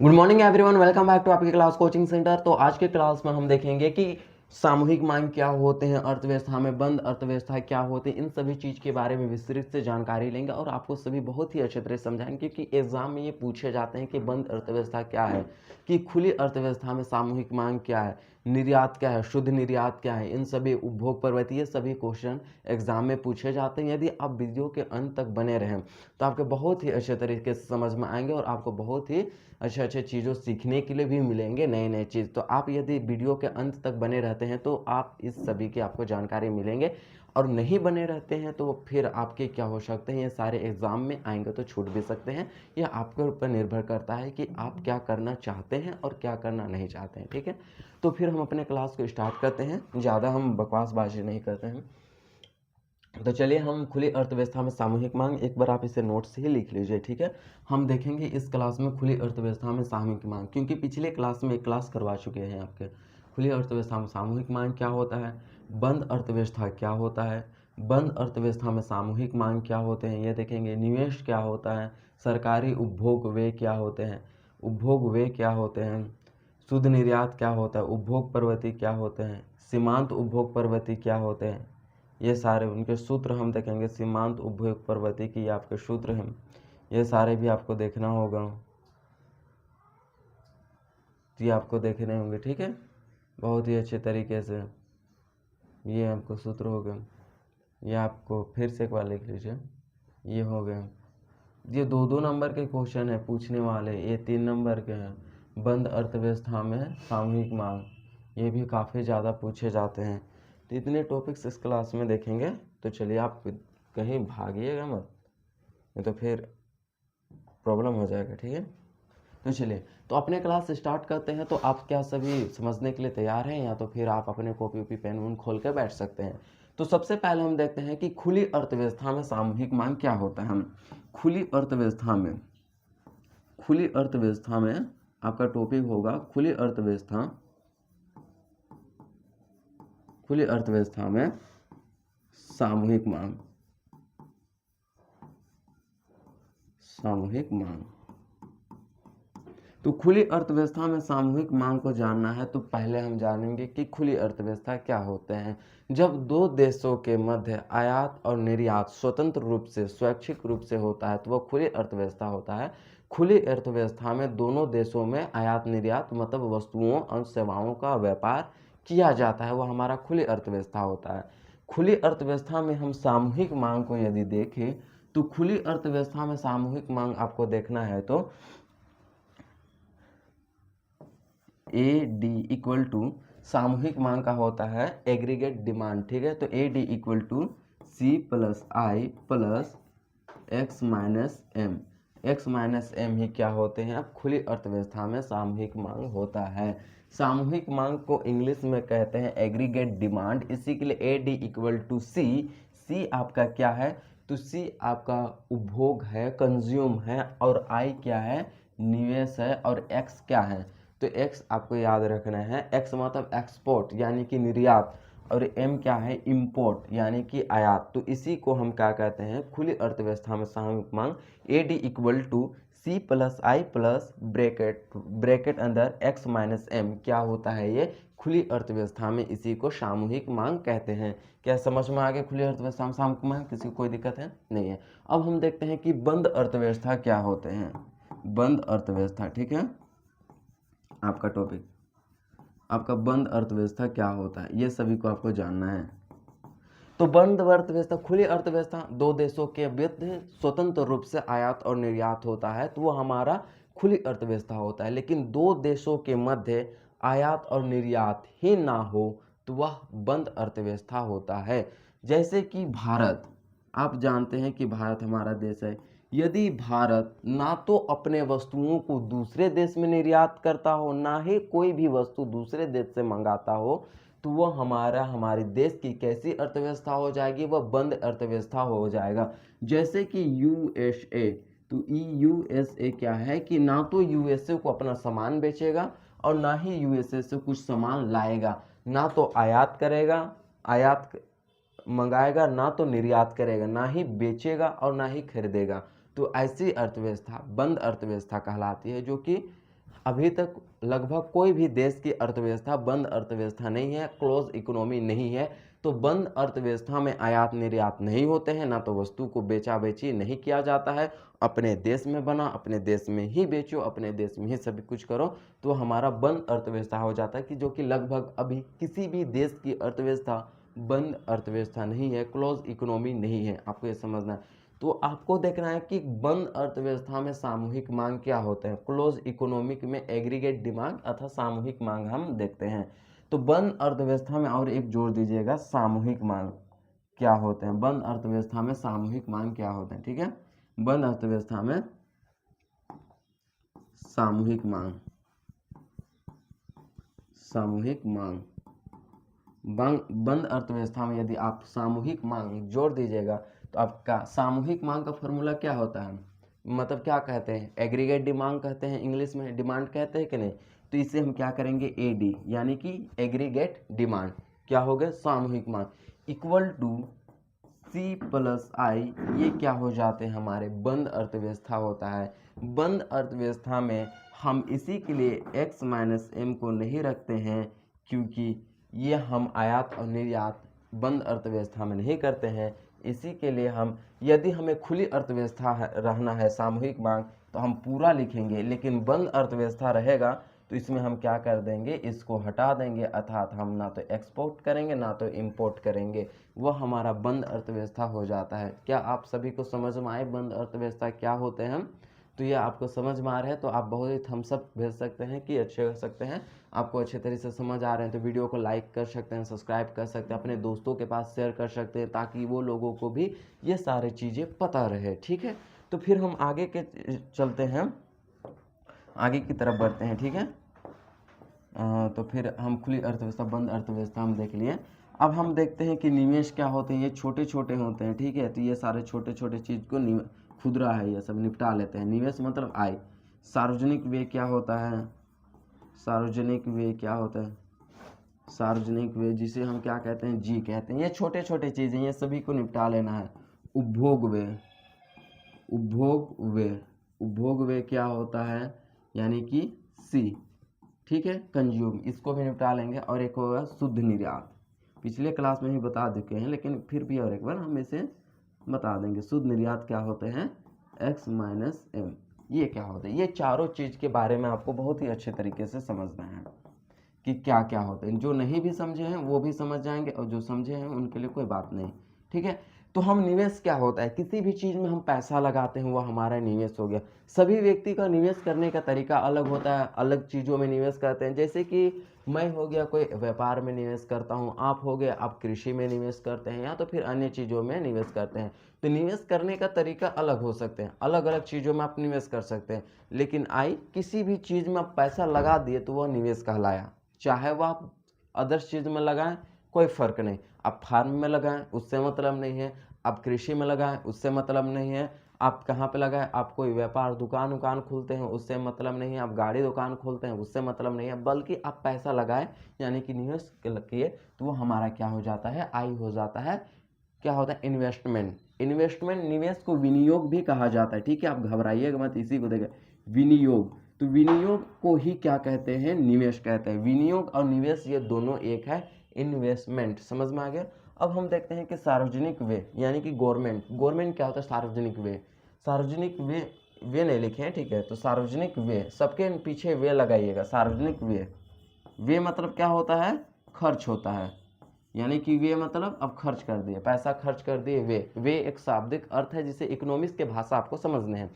Good morning everyone, welcome back to आपकी class coaching centre. तो आज के क्लास में हम देखेंगे कि सामूहिक मांग क्या होते हैं, अर्थव्यवस्था में बंद अर्थव्यवस्था क्या होती है, इन सभी चीज़ के बारे में विस्तृत से जानकारी लेंगे और आपको सभी बहुत ही अच्छे तरह से समझाएंगे। क्योंकि एग्जाम में ये पूछे जाते हैं कि बंद अर्थव्यवस्था क्या है, कि खुली अर्थव्यवस्था में सामूहिक मांग क्या है, निर्यात क्या है, शुद्ध निर्यात क्या है, इन सभी उपभोग प्रवृत्ति, ये सभी क्वेश्चन एग्जाम में पूछे जाते हैं। यदि आप वीडियो के अंत तक बने रहें तो आपके बहुत ही अच्छे तरीके से समझ में आएंगे और आपको बहुत ही अच्छे अच्छे चीज़ों सीखने के लिए भी मिलेंगे, नए नए चीज़। तो आप यदि वीडियो के अंत तक बने रहते हैं तो आप इस सभी की आपको जानकारी मिलेंगे, और नहीं बने रहते हैं तो फिर आपके क्या हो सकते हैं, ये सारे एग्ज़ाम में आएंगे तो छूट भी सकते हैं। यह आपके ऊपर निर्भर करता है कि आप क्या करना चाहते हैं और क्या करना नहीं चाहते हैं। ठीक है, तो फिर हम अपने क्लास को स्टार्ट करते हैं, ज़्यादा हम बकवासबाजी नहीं करते हैं। तो चलिए हम खुली अर्थव्यवस्था में सामूहिक मांग, एक बार आप इसे नोट से ही लिख लीजिए। ठीक है, हम देखेंगे इस क्लास में खुली अर्थव्यवस्था में सामूहिक मांग, क्योंकि पिछले क्लास में एक क्लास करवा चुके हैं आपके। खुली अर्थव्यवस्था में सामूहिक मांग क्या होता है, बंद अर्थव्यवस्था क्या होता है, बंद अर्थव्यवस्था में सामूहिक मांग क्या होते हैं ये देखेंगे, निवेश क्या होता है, सरकारी उपभोग व्यय क्या होते हैं, उपभोग व्यय क्या होते हैं, शुद्ध निर्यात क्या होता है, उपभोग प्रवृत्ति क्या होते हैं, सीमांत उपभोग प्रवृत्ति क्या होते हैं, ये सारे उनके सूत्र हम देखेंगे। सीमांत उपभोग प्रवृत्ति की आपके सूत्र हैं, ये सारे भी आपको देखना होगा, ये आपको देखने होंगे। ठीक है, बहुत ही अच्छे तरीके से ये आपको सूत्र हो गए, ये आपको फिर से एक बार लिख लीजिए, ये हो गए। ये दो दो नंबर के क्वेश्चन है पूछने वाले, ये 3 नंबर के हैं। बंद अर्थव्यवस्था में सामूहिक मांग, ये भी काफ़ी ज़्यादा पूछे जाते हैं। तो इतने टॉपिक्स इस क्लास में देखेंगे। तो चलिए आप कहीं भागिएगा मत, नहीं तो फिर प्रॉब्लम हो जाएगा। ठीक है, तो चलिए तो अपने क्लास स्टार्ट करते हैं। तो आप क्या सभी समझने के लिए तैयार हैं, या तो फिर आप अपने कॉपी वॉपी पेन वून खोल के बैठ सकते हैं। तो सबसे पहले हम देखते हैं कि खुली अर्थव्यवस्था में सामूहिक मांग क्या होता है। हम खुली अर्थव्यवस्था में, खुली अर्थव्यवस्था में आपका टॉपिक होगा खुली अर्थव्यवस्था, खुली अर्थव्यवस्था में सामूहिक मांग, सामूहिक मांग। तो खुली अर्थव्यवस्था में सामूहिक मांग को जानना है तो पहले हम जानेंगे कि खुली अर्थव्यवस्था क्या होते हैं। जब दो देशों के मध्य आयात और निर्यात स्वतंत्र रूप से, स्वैच्छिक रूप से होता है तो वह खुली अर्थव्यवस्था होता है। खुली अर्थव्यवस्था में दोनों देशों में आयात निर्यात मतलब वस्तुओं और सेवाओं का व्यापार किया जाता है, वह हमारा खुली अर्थव्यवस्था होता है। खुली अर्थव्यवस्था में हम सामूहिक मांग को यदि देखें तो खुली अर्थव्यवस्था में सामूहिक मांग आपको देखना है तो ए डी इक्वल टू, सामूहिक मांग का होता है एग्रीगेट डिमांड। ठीक है, तो A D equal to C plus I plus X minus M. X minus M ही क्या होते हैं, अब खुली अर्थव्यवस्था में सामूहिक मांग होता है। सामूहिक मांग को इंग्लिश में कहते हैं एग्रीगेट डिमांड। इसी के लिए ए डी इक्वल टू सी, सी आपका क्या है, तो सी आपका उपभोग है, कंज्यूम है, और आई क्या है, निवेश है, और एक्स क्या है, तो एक्स आपको याद रखना है, एक्स मतलब एक्सपोर्ट यानी कि निर्यात, और एम क्या है, इंपोर्ट यानी कि आयात। तो इसी को हम क्या कहते हैं, खुली अर्थव्यवस्था में सामूहिक मांग। A D equal to C plus I plus bracket, bracket अंदर एक्स माइनस एम, क्या होता है ये, खुली अर्थव्यवस्था में इसी को सामूहिक मांग कहते हैं। क्या समझ में आ गया, खुली अर्थव्यवस्था में सामूहिक मांग, किसी को कोई दिक्कत है नहीं है। अब हम देखते हैं कि बंद अर्थव्यवस्था क्या होते हैं। बंद अर्थव्यवस्था, ठीक है, आपका टॉपिक, आपका बंद अर्थव्यवस्था क्या होता है ये सभी को आपको जानना है। तो बंद अर्थव्यवस्था, खुली अर्थव्यवस्था, दो देशों के बीच स्वतंत्र रूप से आयात और निर्यात होता है तो वो हमारा खुली अर्थव्यवस्था होता है। लेकिन दो देशों के मध्य आयात और निर्यात ही ना हो तो वह बंद अर्थव्यवस्था होता है। जैसे कि भारत, आप जानते हैं कि भारत हमारा देश है। यदि भारत ना तो अपने वस्तुओं को दूसरे देश में निर्यात करता हो, ना ही कोई भी वस्तु दूसरे देश से मंगाता हो, तो वह हमारे देश की कैसी अर्थव्यवस्था हो जाएगी, वह बंद अर्थव्यवस्था हो जाएगा। जैसे कि यूएसए, तो यूएसए क्या है कि ना तो यूएसए को अपना सामान बेचेगा और ना ही यूएसए से कुछ सामान लाएगा, ना तो आयात करेगा, आयात मंगाएगा, ना तो निर्यात करेगा, ना ही बेचेगा और ना ही खरीदेगा। तो ऐसी अर्थव्यवस्था बंद अर्थव्यवस्था कहलाती है, जो कि अभी तक लगभग कोई भी देश की अर्थव्यवस्था बंद अर्थव्यवस्था नहीं है, क्लोज इकोनॉमी नहीं है। तो बंद अर्थव्यवस्था में आयात निर्यात नहीं होते हैं, ना तो वस्तु को बेचा बेची नहीं किया जाता है। अपने देश में बना, अपने देश में ही बेचो, अपने देश में ही सभी कुछ करो, तो हमारा बंद अर्थव्यवस्था हो जाता है, कि जो कि लगभग अभी किसी भी देश की अर्थव्यवस्था बंद अर्थव्यवस्था नहीं है, क्लोज इकोनॉमी नहीं है। आपको ये समझना है। तो आपको देखना है कि बंद अर्थव्यवस्था में सामूहिक मांग क्या होते हैं, क्लोज इकोनॉमिक में एग्रीगेट डिमांड अथवा सामूहिक मांग हम देखते हैं। तो बंद अर्थव्यवस्था में और एक जोड़ दीजिएगा, सामूहिक मांग क्या होते हैं। बंद अर्थव्यवस्था में सामूहिक मांग क्या होते हैं, ठीक है। बंद अर्थव्यवस्था में सामूहिक मांग, सामूहिक मांग, बंद अर्थव्यवस्था में यदि आप सामूहिक मांग जोड़ दीजिएगा तो आपका सामूहिक मांग का फॉर्मूला क्या होता है, मतलब क्या कहते हैं, एग्रीगेट डिमांड कहते हैं, इंग्लिश में डिमांड कहते हैं कि नहीं। तो इसे हम क्या करेंगे, एडी यानी कि एग्रीगेट डिमांड क्या हो गया, सामूहिक मांग, इक्वल टू सी प्लस आई, ये क्या हो जाते हैं, हमारे बंद अर्थव्यवस्था होता है। बंद अर्थव्यवस्था में हम इसी के लिए x माइनस एम को नहीं रखते हैं, क्योंकि ये हम आयात और निर्यात बंद अर्थव्यवस्था में नहीं करते हैं। इसी के लिए हम, यदि हमें खुली अर्थव्यवस्था रहना है सामूहिक मांग, तो हम पूरा लिखेंगे, लेकिन बंद अर्थव्यवस्था रहेगा तो इसमें हम क्या कर देंगे, इसको हटा देंगे, अर्थात हम ना तो एक्सपोर्ट करेंगे ना तो इंपोर्ट करेंगे, वह हमारा बंद अर्थव्यवस्था हो जाता है। क्या आप सभी को समझ में आए बंद अर्थव्यवस्था क्या होते हैं। तो ये आपको समझ में आ रहा है तो आप बहुत ही थम्स अप भेज सकते हैं कि अच्छे कर सकते हैं। आपको अच्छे तरीके से समझ आ रहे हैं तो वीडियो को लाइक कर सकते हैं, सब्सक्राइब कर सकते हैं, अपने दोस्तों के पास शेयर कर सकते हैं, ताकि वो लोगों को भी ये सारी चीज़ें पता रहे, ठीक है। तो फिर हम आगे के चलते हैं, आगे की तरफ बढ़ते हैं, ठीक है। तो फिर हम खुली अर्थव्यवस्था बंद अर्थव्यवस्था हम देख लिए। अब हम देखते हैं कि निवेश क्या होते हैं। ये छोटे छोटे होते हैं, ठीक है। तो ये सारे छोटे छोटे चीज़ को खुदरा है, ये सब निपटा लेते हैं। निवेश मतलब आय। सार्वजनिक व्यय क्या होता है, सार्वजनिक व्यय क्या होता है, सार्वजनिक व्यय जिसे हम क्या कहते हैं, जी कहते हैं। ये छोटे छोटे चीज़ें, ये सभी को निपटा लेना है। उपभोग व्यय, उपभोग व्यय, उपभोग व्यय क्या होता है, यानी कि सी, ठीक है, कंज्यूम, इसको भी निपटा लेंगे। और एक होगा शुद्ध निर्यात, पिछले क्लास में ही बता चुके हैं, लेकिन फिर भी और एक बार हम इसे बता देंगे। शुद्ध निर्यात क्या होते हैं, x माइनस एम, ये क्या होता है। ये चारों चीज़ के बारे में आपको बहुत ही अच्छे तरीके से समझना है कि क्या क्या होते हैं। जो नहीं भी समझे हैं वो भी समझ जाएंगे, और जो समझे हैं उनके लिए कोई बात नहीं, ठीक है। तो हम निवेश क्या होता है, किसी भी चीज़ में हम पैसा लगाते हैं वो हमारा निवेश हो गया। सभी व्यक्ति का निवेश करने का तरीका अलग होता है, अलग चीज़ों में निवेश करते हैं। जैसे कि मैं हो गया कोई व्यापार में निवेश करता हूँ, आप हो गए आप कृषि में निवेश करते हैं, या तो फिर अन्य चीज़ों में निवेश करते हैं। तो निवेश करने का तरीका अलग हो सकते हैं, अलग अलग चीज़ों में आप निवेश कर सकते हैं। लेकिन आई किसी भी चीज़ में आप पैसा लगा दिए तो वह निवेश कहलाया। चाहे वह आप अदर्स चीज़ में लगाएं, कोई फ़र्क नहीं। आप फार्म में लगाएं उससे मतलब नहीं है, आप कृषि में लगाएं उससे मतलब नहीं है, आप कहाँ पे लगाएं, आप कोई व्यापार दुकान खोलते हैं उससे मतलब नहीं है, आप गाड़ी दुकान खोलते हैं उससे मतलब नहीं है, बल्कि आप पैसा लगाएं यानी कि निवेश किए तो वो हमारा क्या हो जाता है, आय हो जाता है। क्या होता है, इन्वेस्टमेंट। इन्वेस्टमेंट, निवेश को विनियोग भी कहा जाता है, ठीक है। आप घबराइएगा मत, इसी को देखें, विनियोग। तो विनियोग को ही क्या कहते हैं, निवेश कहते हैं। विनियोग और निवेश ये दोनों एक है, इन्वेस्टमेंट, समझ में आ गया। अब हम देखते हैं कि सार्वजनिक व्यय यानी कि गवर्नमेंट, गवर्नमेंट क्या होता है, सार्वजनिक व्यय। सार्वजनिक व्यय, व्यय नहीं लिखे हैं, ठीक है। तो सार्वजनिक व्यय, सबके पीछे व्यय लगाइएगा, सार्वजनिक व्यय। व्यय मतलब क्या होता है, खर्च होता है, यानी कि व्यय मतलब अब खर्च कर दिए, पैसा खर्च कर दिए, व्यय। व्यय एक शाब्दिक अर्थ है जिसे इकोनॉमिक्स के भाषा आपको समझने हैं।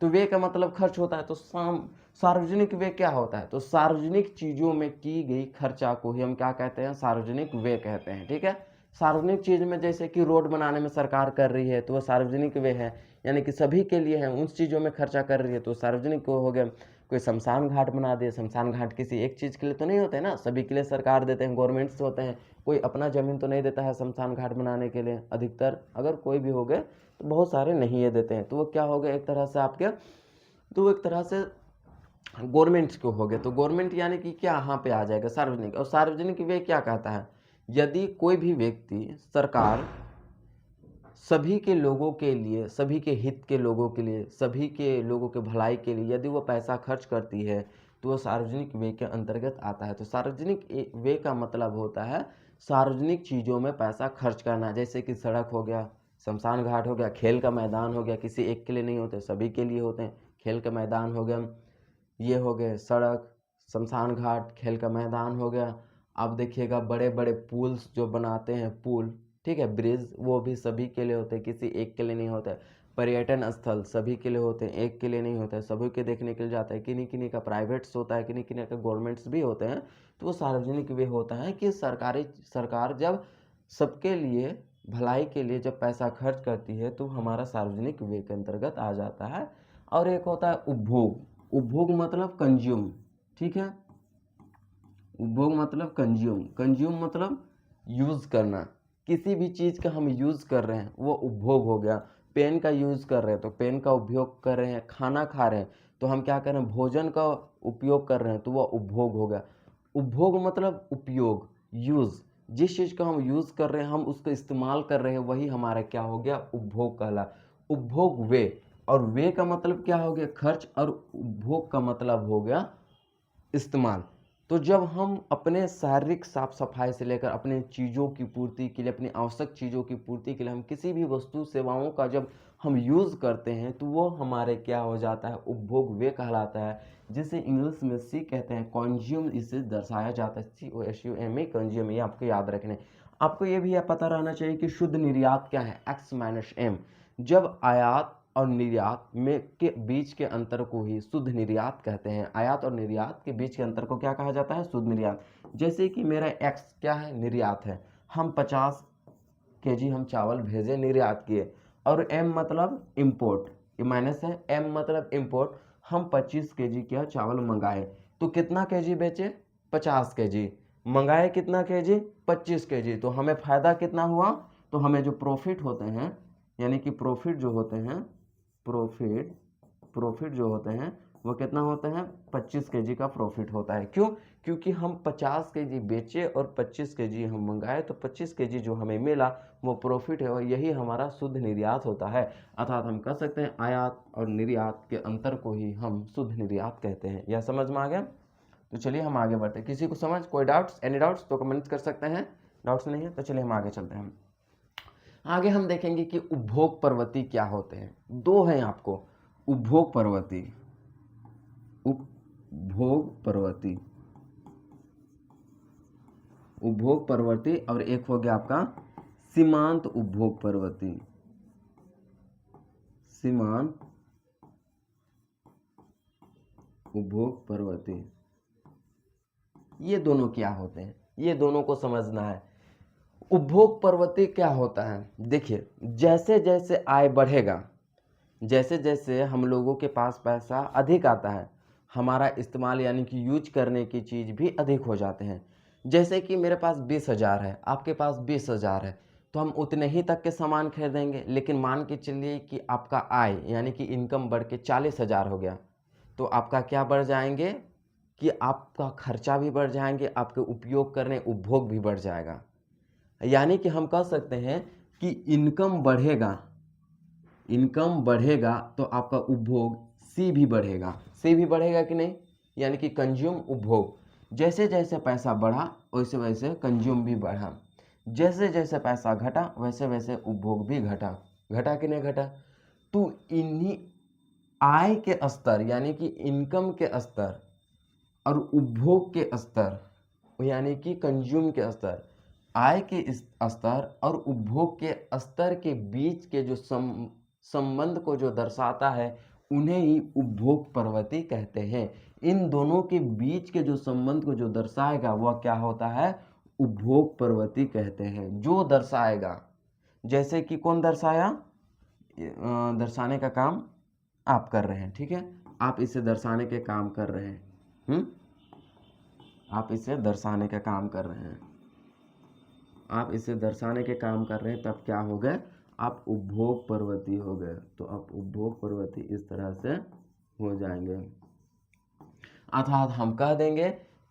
तो व्यय का मतलब खर्च होता है। तो सार्वजनिक व्यय क्या होता है, तो सार्वजनिक चीजों में की गई खर्चा को ही हम क्या कहते हैं, सार्वजनिक व्यय कहते हैं, ठीक है। सार्वजनिक चीज में जैसे कि रोड बनाने में सरकार कर रही है तो वह सार्वजनिक व्यय है, यानी कि सभी के लिए है, उन चीजों में खर्चा कर रही है तो सार्वजनिक हो गया। कोई शमशान घाट बना दे, शमशान घाट किसी एक चीज़ के लिए तो नहीं होते ना, सभी के लिए सरकार देते हैं, गवर्नमेंट्स होते हैं। कोई अपना ज़मीन तो नहीं देता है शमशान घाट बनाने के लिए, अधिकतर अगर कोई भी हो गए तो बहुत सारे नहीं ये देते हैं। तो वो क्या हो गया, एक तरह से आपके, तो वो एक तरह से गवर्नमेंट्स को हो गए। तो गवर्नमेंट यानी कि क्या यहाँ पे आ जाएगा, सार्वजनिक। और सार्वजनिक व्यय क्या कहता है, यदि कोई भी व्यक्ति, सरकार सभी के लोगों के लिए, सभी के हित के लोगों के लिए, सभी के लोगों के भलाई के लिए यदि वो पैसा खर्च करती है तो वो सार्वजनिक व्यय के अंतर्गत आता है। तो सार्वजनिक व्यय का मतलब होता है सार्वजनिक चीज़ों में पैसा खर्च करना, जैसे कि सड़क हो गया, शमशान घाट हो गया, खेल का मैदान हो गया, किसी एक के लिए नहीं होते, सभी के लिए होते हैं। खेल का मैदान हो गया, ये हो गए सड़क, शमशान घाट, खेल का मैदान हो गया। अब देखिएगा बड़े बड़े पुल्स जो बनाते हैं, पुल, ठीक है, ब्रिज, वो भी सभी के लिए होते हैं, किसी एक के लिए नहीं होता है। पर्यटन स्थल सभी के लिए होते हैं, एक के लिए नहीं होता है, सभी के देखने के लिए जाता है। किन्हीं किन्हीं का प्राइवेट्स होता है, किन्हीं किन्हीं का गवर्नमेंट्स भी होते हैं। तो वो सार्वजनिक वे होता है कि सरकार जब सबके लिए भलाई के लिए जब पैसा खर्च करती है तो हमारा सार्वजनिक व्यय के अंतर्गत आ जाता है। और एक होता है उपभोग। उपभोग मतलब कंज्यूम, ठीक है, उपभोग मतलब कंज्यूम, कंज्यूम मतलब यूज़ करना। किसी भी चीज़ का हम यूज़ कर रहे हैं वो उपभोग हो गया। पेन का यूज़ कर रहे हैं तो पेन का उपयोग कर रहे हैं। खाना खा रहे हैं तो हम क्या कर रहे हैं, भोजन का उपयोग कर रहे हैं, तो वह उपभोग हो गया। उपभोग मतलब उपयोग, यूज़। जिस चीज़ का हम यूज़ कर रहे हैं, हम उसको इस्तेमाल कर रहे हैं, वही हमारा क्या हो गया, उपभोग कहला। उपभोग वे, और वे का मतलब क्या हो गया, खर्च, और उपभोग का मतलब हो गया इस्तेमाल। तो जब हम अपने शारीरिक साफ सफाई से लेकर अपने चीज़ों की पूर्ति के लिए, अपनी आवश्यक चीज़ों की पूर्ति के लिए हम किसी भी वस्तु सेवाओं का जब हम यूज़ करते हैं तो वो हमारे क्या हो जाता है, उपभोग वे कहलाता है, जिसे इंग्लिश में सी कहते हैं, कंज्यूम, इसे दर्शाया जाता है, COSUME, कंज्यूम। ये आपको याद रखने। आपको ये भी पता रहना चाहिए कि शुद्ध निर्यात क्या है, X-M। जब आयात और निर्यात में के बीच के अंतर को ही शुद्ध निर्यात कहते हैं। आयात और निर्यात के बीच के अंतर को क्या कहा जाता है, शुद्ध निर्यात। जैसे कि मेरा x क्या है, निर्यात है, हम 50 kg हम चावल भेजे, निर्यात किए, और m मतलब इम्पोर्ट, ये माइनस है, m मतलब इम्पोर्ट, हम 25 kg क्या चावल मंगाए, तो कितना kg बेचे, 50 kg, मंगाए कितना kg, 25 kg, तो हमें फायदा कितना हुआ, तो हमें जो प्रॉफिट होते हैं, यानी कि प्रॉफिट जो होते हैं, प्रॉफिट जो होते हैं वो कितना होता है, 25 kg का प्रॉफिट होता है। क्यों, क्योंकि हम 50 kg बेचे और 25 kg हम मंगाए, तो 25 kg जो हमें मिला वो प्रॉफिट है, और यही हमारा शुद्ध निर्यात होता है। अर्थात हम कह सकते हैं आयात और निर्यात के अंतर को ही हम शुद्ध निर्यात कहते हैं। यह समझ में आ गया? तो चलिए हम आगे बढ़ते हैं। किसी को समझ, कोई डाउट्स, एनी डाउट्स तो कमेंट्स कर सकते हैं। डाउट्स नहीं है तो चलिए हम आगे चलते हैं। आगे हम देखेंगे कि उपभोग प्रवृत्ति क्या होते हैं। दो हैं आपको, उपभोग प्रवृत्ति, उपभोग प्रवृत्ति, उपभोग प्रवृत्ति, और एक हो गया आपका सीमांत उपभोग प्रवृत्ति, सीमांत उपभोग प्रवृत्ति। ये दोनों क्या होते हैं, ये दोनों को समझना है। उपभोग प्रवृत्ति क्या होता है, देखिए, जैसे जैसे आय बढ़ेगा, जैसे जैसे हम लोगों के पास पैसा अधिक आता है, हमारा इस्तेमाल यानी कि यूज करने की चीज़ भी अधिक हो जाते हैं। जैसे कि मेरे पास 20,000 है, आपके पास 20,000 है, तो हम उतने ही तक के सामान खरीदेंगे। लेकिन मान के चलिए कि आपका आय यानी कि इनकम बढ़ के 40,000 हो गया, तो आपका क्या बढ़ जाएंगे कि आपका खर्चा भी बढ़ जाएंगे, आपके उपयोग करने, उपभोग भी बढ़ जाएगा। यानी कि हम कह सकते हैं कि इनकम बढ़ेगा, इनकम बढ़ेगा तो आपका उपभोग सी भी बढ़ेगा। सी भी बढ़ेगा कि नहीं, यानी कि कंज्यूम, उपभोग। जैसे जैसे पैसा बढ़ा वैसे वैसे कंज्यूम भी बढ़ा, जैसे जैसे पैसा घटा वैसे वैसे उपभोग भी घटा। घटा कि नहीं घटा? तो इन्हीं आय के स्तर यानी कि इनकम के स्तर और उपभोग के स्तर यानी कि कंज्यूम के स्तर, आय के स्तर और उपभोग के स्तर के बीच के जो संबंध को जो दर्शाता है उन्हें ही उपभोग प्रवृत्ति कहते हैं। इन दोनों के बीच के जो संबंध को जो दर्शाएगा वह क्या होता है, उपभोग प्रवृत्ति कहते हैं। जो दर्शाएगा, जैसे कि कौन दर्शाया, दर्शाने का काम आप कर रहे हैं, ठीक है, आप इसे दर्शाने के काम कर रहे हैं, आप इसे दर्शाने का काम कर रहे हैं, आप इसे दर्शाने के काम कर रहे हैं, तब क्या हो गए, आप उपभोग प्रवृत्ति हो गए। तो आप उपभोग प्रवृत्ति इस तरह से हो जाएंगे। अर्थात हम कह देंगे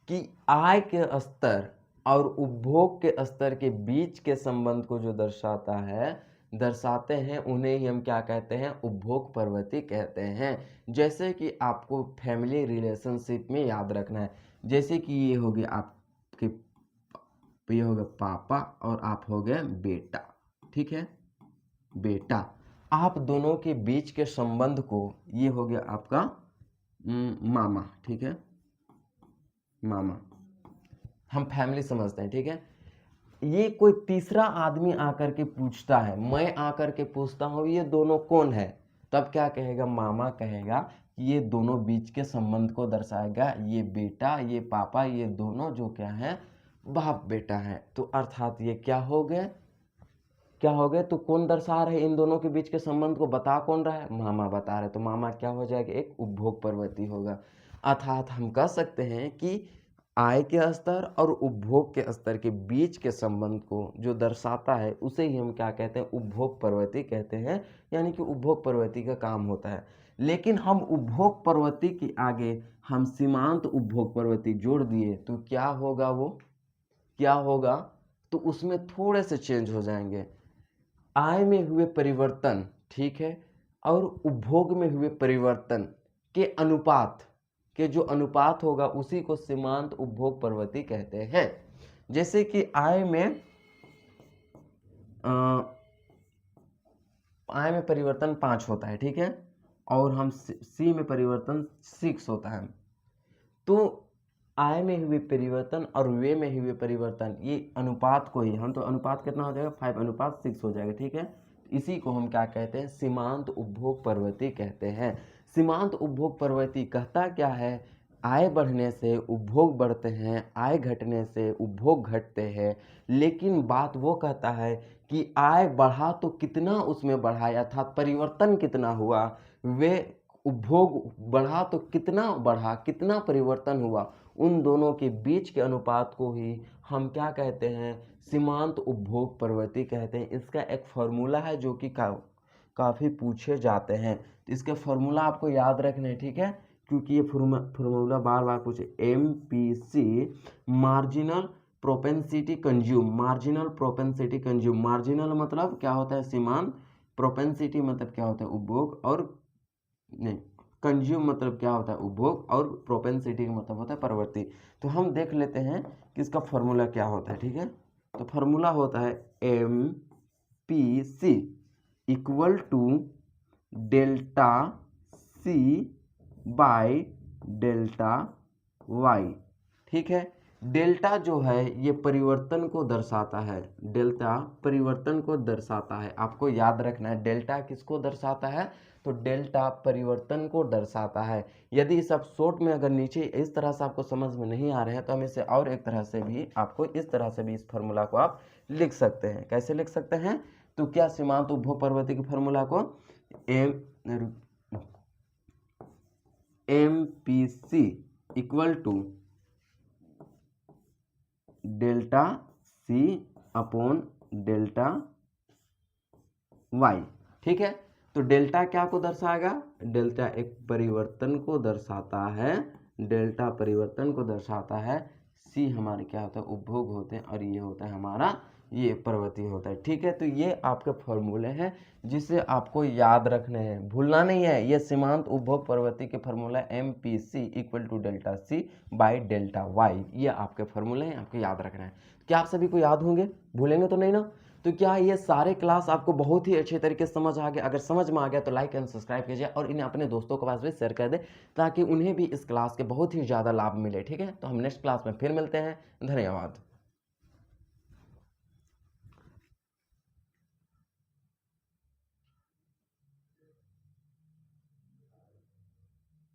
कि आय के स्तर और उपभोग के स्तर के बीच के संबंध को जो दर्शाता है दर्शाते हैं उन्हें ही हम क्या कहते हैं, उपभोग प्रवृत्ति कहते हैं। जैसे कि आपको फैमिली रिलेशनशिप में याद रखना है, जैसे कि ये हो गया आपके, ये हो गया पापा और आप हो गए बेटा, ठीक है, बेटा। आप दोनों के बीच के संबंध को, ये हो गया आपका मामा, ठीक है, मामा, हम फैमिली समझते हैं, ठीक है। ये कोई तीसरा आदमी आकर के पूछता है, मैं आकर के पूछता हूँ ये दोनों कौन है, तब क्या कहेगा, मामा कहेगा। ये दोनों बीच के संबंध को दर्शाएगा, ये बेटा ये पापा, ये दोनों जो क्या है, बाप बेटा है। तो अर्थात ये क्या हो गए, क्या हो गए, तो कौन दर्शा रहे इन दोनों के बीच के संबंध को, बता कौन रहा है, मामा बता रहे। तो मामा क्या हो जाएगा, एक उपभोग प्रवृत्ति होगा। अर्थात हम कह सकते हैं कि आय के स्तर और उपभोग के स्तर के बीच के संबंध को जो दर्शाता है उसे ही हम क्या कहते हैं, उपभोग प्रवृत्ति कहते हैं। यानी कि उपभोग प्रवृत्ति का काम होता है। लेकिन हम उपभोग प्रवृत्ति के आगे हम सीमांत उपभोग प्रवृत्ति जोड़ दिए तो क्या होगा, वो क्या होगा, तो उसमें थोड़े से चेंज हो जाएंगे। आय में हुए परिवर्तन, ठीक है, और उपभोग में हुए परिवर्तन के अनुपात के जो अनुपात होगा उसी को सीमांत उपभोग प्रवृत्ति कहते हैं। जैसे कि आय में परिवर्तन 5 होता है, ठीक है, और हम सी में परिवर्तन 6 होता है। तो आय में हुए परिवर्तन और व्यय में हुए परिवर्तन, ये अनुपात को ही हम, तो अनुपात कितना हो जाएगा, 5:6 हो जाएगा, ठीक है। इसी को हम क्या कहते हैं, सीमांत उपभोग प्रवृत्ति कहते हैं। सीमांत उपभोग प्रवृत्ति कहता क्या है, आय बढ़ने से उपभोग बढ़ते हैं, आय घटने से उपभोग घटते हैं। लेकिन बात वो कहता है कि आय बढ़ा तो कितना उसमें बढ़ा, अर्थात परिवर्तन कितना हुआ, वे उपभोग बढ़ा तो कितना बढ़ा, कितना परिवर्तन हुआ, उन दोनों के बीच के अनुपात को ही हम क्या कहते हैं, सीमांत उपभोग प्रवृत्ति कहते हैं। इसका एक फॉर्मूला है जो कि काफ़ी पूछे जाते हैं। तो इसके फॉर्मूला आपको याद रखना है, ठीक है, क्योंकि ये फॉर्मूला बार बार पूछे। MPC marginal propensity consume, marginal propensity consume, marginal मतलब क्या होता है, सीमांत, प्रोपेंसिटी मतलब क्या होता है, उपभोग, और नहीं, कंज्यूम मतलब क्या होता है, उपभोग, और प्रोपेंसिटी का मतलब होता है प्रवृत्ति। तो हम देख लेते हैं कि इसका फॉर्मूला क्या होता है, ठीक है। तो फॉर्मूला होता है MPC equal to delta C by delta Y, ठीक है। डेल्टा जो है ये परिवर्तन को दर्शाता है, डेल्टा परिवर्तन को दर्शाता है। आपको याद रखना है डेल्टा किसको दर्शाता है, तो डेल्टा परिवर्तन को दर्शाता है। यदि सब शॉर्ट में अगर नीचे इस तरह से आपको समझ में नहीं आ रहे हैं तो हम इसे और एक तरह से भी, आपको इस तरह से भी इस फॉर्मूला को आप लिख सकते हैं। कैसे लिख सकते हैं, तो क्या सीमांत उपभोग प्रवृत्ति के फॉर्मूला को MPC equal to delta C upon delta Y, ठीक है। तो डेल्टा क्या को दर्शाएगा, डेल्टा एक परिवर्तन को दर्शाता है, डेल्टा परिवर्तन को दर्शाता है। C हमारे क्या होता है, उपभोग होते हैं, और ये होता है हमारा, ये प्रवृत्ति होता है, ठीक है। तो ये आपके फॉर्मूले हैं जिसे आपको याद रखने हैं, भूलना नहीं है। ये सीमांत उपभोग प्रवृत्ति के formula MPC equal to delta C by delta Y, ये आपके फॉर्मूले हैं, आपको याद रखना है। क्या आप सभी को याद होंगे, भूलेंगे तो नहीं ना। तो क्या ये सारे क्लास आपको बहुत ही अच्छे तरीके से समझ आ गया? अगर समझ में आ गया तो लाइक एंड सब्सक्राइब कीजिए और इन्हें अपने दोस्तों के पास भी शेयर कर दें ताकि उन्हें भी इस क्लास के बहुत ही ज़्यादा लाभ मिले, ठीक है। तो हम नेक्स्ट क्लास में फिर मिलते हैं, धन्यवाद।